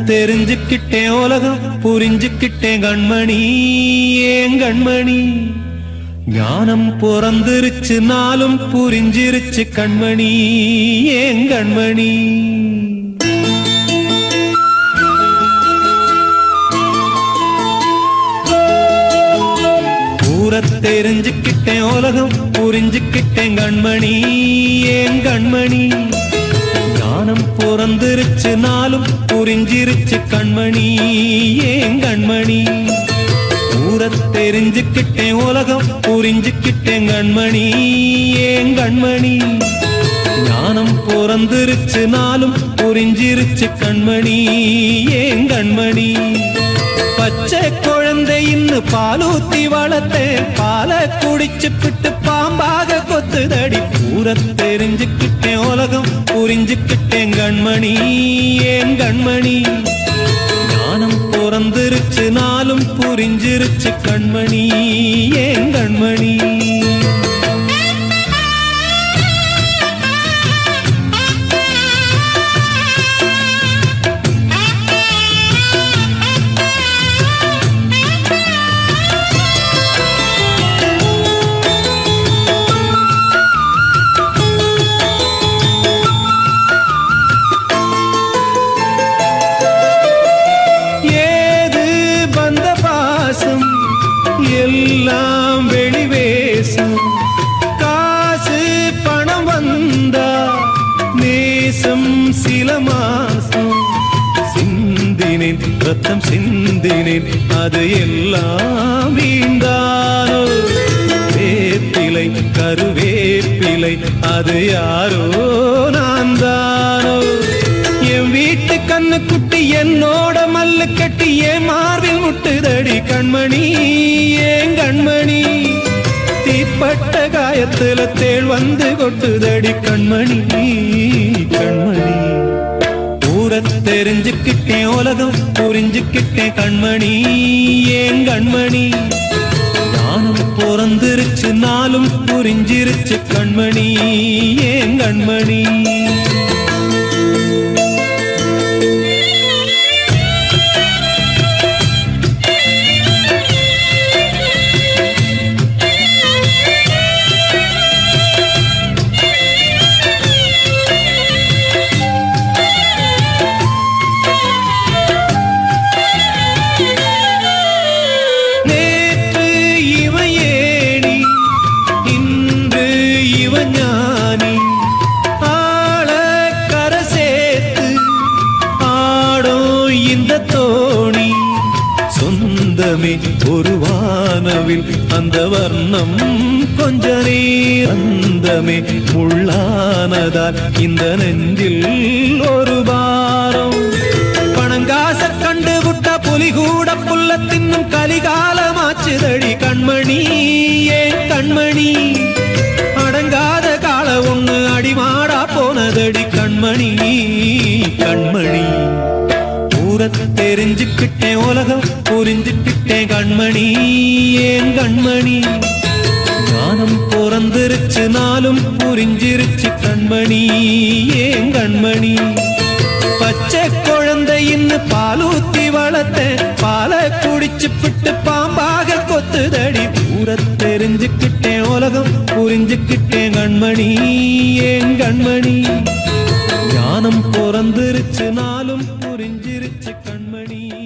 தெரிஞ்சுக்கிட்டேன் உலகம் புரிஞ்சுக்கிட்டேன் கண்மணி ஏன் கண்மணி ஞானம் பிறந்திருச்சு நாளும் புரிஞ்சிருச்சு கண்மணி ஏன் கண்மணி தெரிஞ்சுக்கிட்டேன் உலகம் புரிஞ்சுக்கிட்டேன் கண்மணி ஏன் கண்மணி ஞானம் பிறந்திருச்சு நாளும் புரிஞ்சிருச்சு கண்மணி ஏன் கண்மணி தெரிஞ்சுக்கிட்டேன் உலகம் புரிஞ்சுக்கிட்டேன் கண்மணி ஏன் கண்மணி ஞானம் பிறந்திருச்சு நாளும் புரிஞ்சிருச்சு கண்மணி ஏன் கண்மணி பச்சை குழந்தை இன்னும் பாலூத்தி வளர்த்தேன் பாலை குடிச்சு பிட்டு பாம்பாக கொத்துதடி தெரிஞ்சுக்கிட்டேன் உலகம் புரிஞ்சுக்கிட்டேன் கண்மணி ஏன் கண்மணி ஞானம் பிறந்திருச்சு நாளும் புரிஞ்சிருச்சு கண்மணி ஏன் கண்மணி எல்லாம் வெளிவேசம் காசு பணம் வந்தா நேசம் சில மாசம் சிந்தினேன் ரத்தம் சிந்தினேன் அது எல்லாம் வீண்டானோ வேப்பிலை கருவேப்பிலை அது யாரோ நான் தானோ என் வீட்டு கண்ணு குட்டி என்னோட மல்லு கட்டி என் மார்பில் முட்டுதடி கண்மணி ஏன் கண்மணி தீப்பட்ட காயத்துல தேள் வந்து கொட்டுதடி கண்மணி கண்மணி தெரிஞ்சுக்கிட்டேன் உலகம் புரிஞ்சுக்கிட்டேன் கண்மணி ஏன் கண்மணி ஞானம் பிறந்திருச்சு நாளும் புரிஞ்சிருச்சு கண்மணி ஏன் கண்மணி தோணி சொந்தமே ஒரு வானவில் அந்த வர்ணம் கொஞ்ச நேரந்தமே உள்ளானதால் இந்த நெஞ்சில் ஒரு பாரம் பணங்காச கண்டு விட்ட புலி கூட புல்ல தின்னும் கலிகாலமாச்சுதடி கண்மணி ஏன் கண்மணி அடங்காத கால ஒண்ணு அடிமாடா போனதடி கண்மணி கண்மணி தெரிஞ்சுக்கிட்டேன் உலகம் புரிஞ்சுக்கிட்டேன் கண்மணி ஏன் கண்மணி ஞானம் பிறந்திருச்சு நாளும் புரிஞ்சிருச்சு கண்மணி ஏன் கண்மணி பச்சை குழந்தை இன்னும் பாலூத்தி வளர்த்தேன் பாலை குடிச்சு பிட்டு பாம்பாக கொத்துதடி தெரிஞ்சுக்கிட்டேன் உலகம் புரிஞ்சுக்கிட்டேன் கண்மணி ஏன் கண்மணி ஞானம் பிறந்திருச்சு நாளும் புரிஞ்சிருச்சு கண்மணி